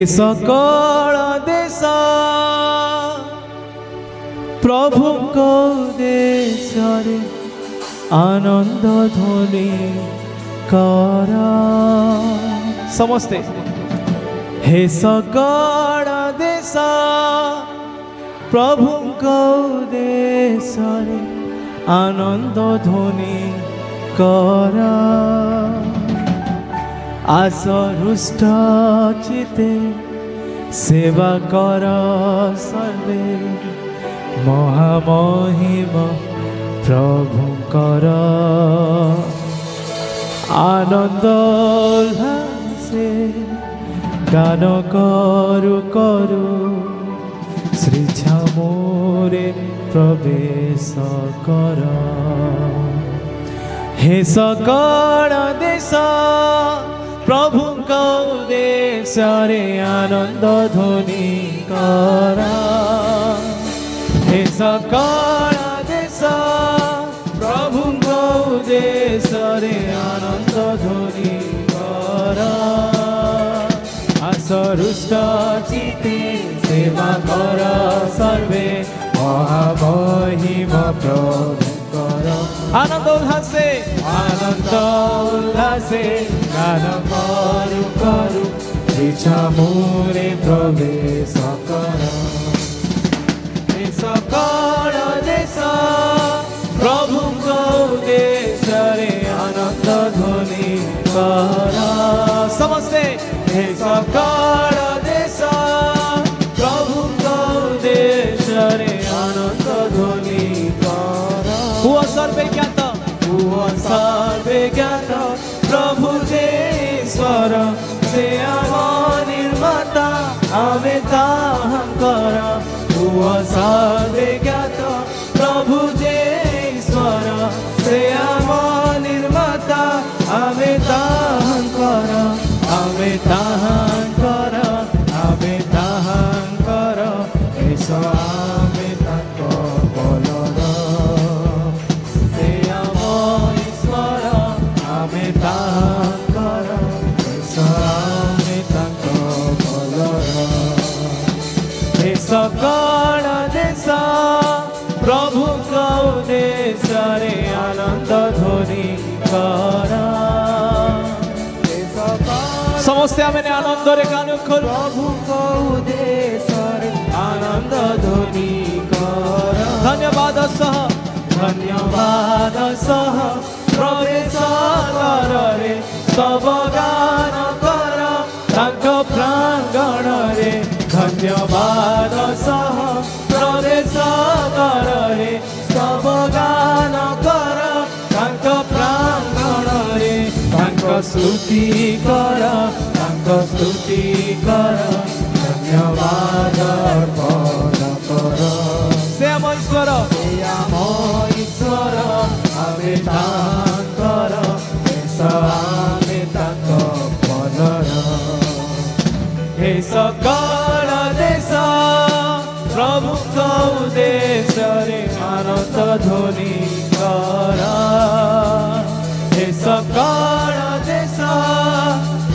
सकल देश प्रभु को देश आनंद ध्वनि कर समस्ते हे सकल देश प्रभु को देश आनंद ध्वनि कर आस रुष्ट चिते सेवा कर सर्वे महामहिम प्रभु कर आनंद उल्लासे गान करु करु श्री छामोरे प्रवेश कर हे सकल देश प्रभु को देश रे आनंद ध्वनि कर हे सकल देश प्रभु को देश रे आनंद ध्वनि कर आस रुष्ट चिते सेवा कर सर्वे महामहिम प्रभु आनंद उल्लासे गान करु करु छामोरे प्रवेश कर सकल देश प्रभु को देश रे आनंद ध्वनि कर समस्ते हे सकल देश प्रभु को देश रे आनंद ध्वनि कर हुआ सर्वज्ञात प्रभु ईश्वर से आम निर्माता आमे ताहांकर हुआ सर्वज्ञात प्रभु ईश्वर से आम निर्माता आमे ताहांकर आमे ताहांकर आमे ताहांकर ऐसा आमे ताको बोलर सकल देश प्रभु को देश रे आनंद ध्वनि कर समस्ते आमे आनंद रे गान कर प्रभु को देश रे आनंद ध्वनि कर धन्यवाद सह प्रवेश कर रे सब गान कर तांक प्रांगण रे धन्यवाद सह प्रवेश कर रे सब गान कर तांक प्रांगण रे तांक स्तुति कर धन्यवाद अर्पण कर श्याम ईश्वर आमे तांकर आमे तांक पलर हे सकल देश प्रभु को देश रे आनंद ध्वनि कर हे सकल देश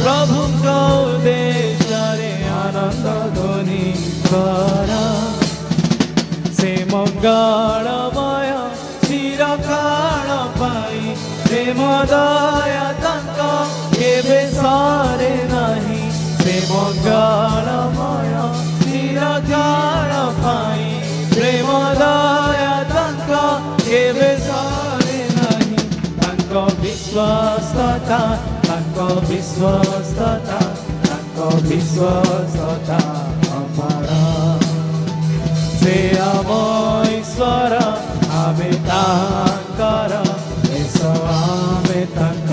प्रभु को देश रे आनंद ध्वनि कर से मंगलमय चिरकाल पाई प्रेम दया तांक केबे सारे नाही से मंगलमय चिरकाल पाई प्रेम दया तांक केबे सारे नाही तांक विश्वासता अमर से आम ईश्वर आमे तांकर आमे तांक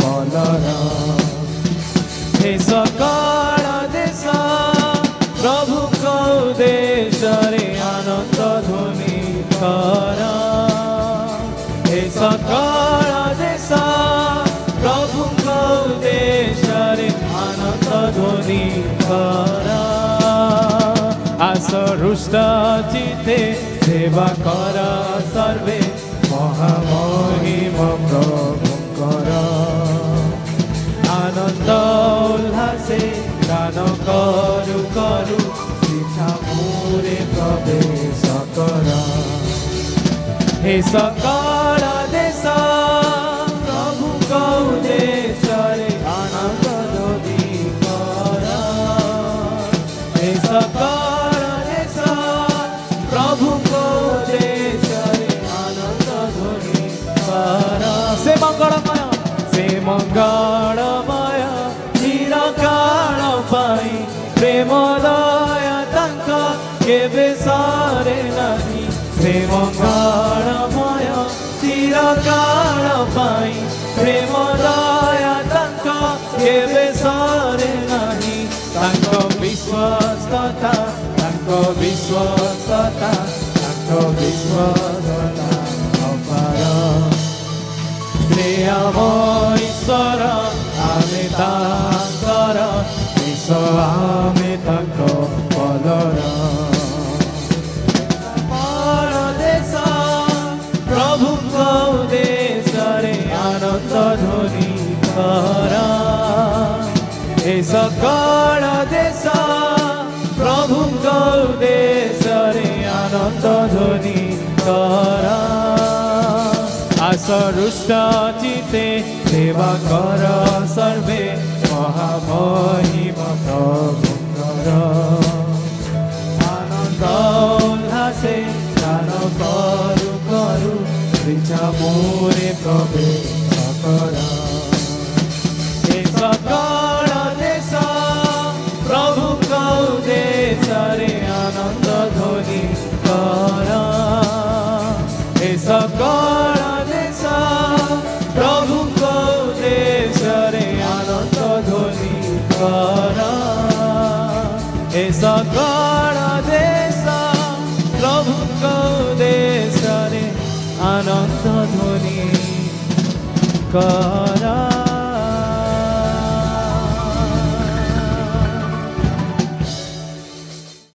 बलर हे सकल देश प्रभु को देश रे आनंद ध्वनि कर हे सकल देश प्रभु को देश रे आनंद ध्वनि कर आस रुष्ट चिते सेवा कर सर्वे महामहिम प्रभु कर आनंद उल्लासे ଦାନ କରୁ କରୁ ଶ୍ରୀଧାମରେ ପ୍ରବେଶ କର। हे सकल देश प्रभुଙ୍କ उद्देश्ୟରେ आनन्द ध्वनि कर। हे सकल देश प्रभुଙ୍କ उद्देश्ୟରେ आनन्द ध्वनि कर। ସେ ମଙ୍ଗଳମୟ ଚିରକାଳ ପାଇଁ ପ୍ରେମ ଦୟା ତାଙ୍କ କେବେ ସରେ ନାହିଁ। ସେ ମଙ୍ଗଳମୟ ଚିରକାଳ ପାଇଁ ପ୍ରେମ ଦୟା ତାଙ୍କ କେବେ ସରେ ନାହିଁ। ତାଙ୍କ ବିଶ୍ୱସ୍ତତା ତାଙ୍କ ବିଶ୍ୱସ୍ତତା ତାଙ୍କ ବିଶ୍ୱସ୍ତତା ଅପାର। ସେ ଆମ ଈଶ୍ୱର ଆମେ ତାଙ୍କର ଈଶ୍ୱର ଆମେ ତାଙ୍କ ପଦର। ଦେଶ ପ୍ରଭୁଙ୍କ ଉଦ୍ଦେଶ୍ୟରେ ଆନନ୍ଦ ଧ୍ୱନି କର। ଏ ସକଳ ଦେଶ ପ୍ରଭୁଙ୍କ ଉଦ୍ଦେଶ୍ୟରେ ଆନନ୍ଦ ଧ୍ୱନି କର। ଆସ ରୁଷ୍ଟ ଚିତ୍ତେ ସେବା କର ସର୍ବେ ମହାମହିମ ପ୍ରଭୁଙ୍କର। ଆନନ୍ଦ ଉଲ୍ଲାସେ ଗାନ କରୁ କରୁ ଶ୍ରୀଧାମରେ ପ୍ରବେଶ କର। ଏ ସକଳ ଦେଶ ପ୍ରଭୁଙ୍କ ଉଦ୍ଦେଶ୍ୟରେ ଆନନ୍ଦ ଧ୍ୱନି କର। ଏ ସକଳ ଦେଶ ପ୍ରଭୁଙ୍କ ଉଦ୍ଦେଶ୍ୟରେ ଆନନ୍ଦ ଧ୍ୱନି କର। ଏ ସକଳ ଦେଶ ପ୍ରଭୁଙ୍କ ଉଦ୍ଦେଶ୍ୟରେ ଆନନ୍ଦ ଧ୍ୱନି କର।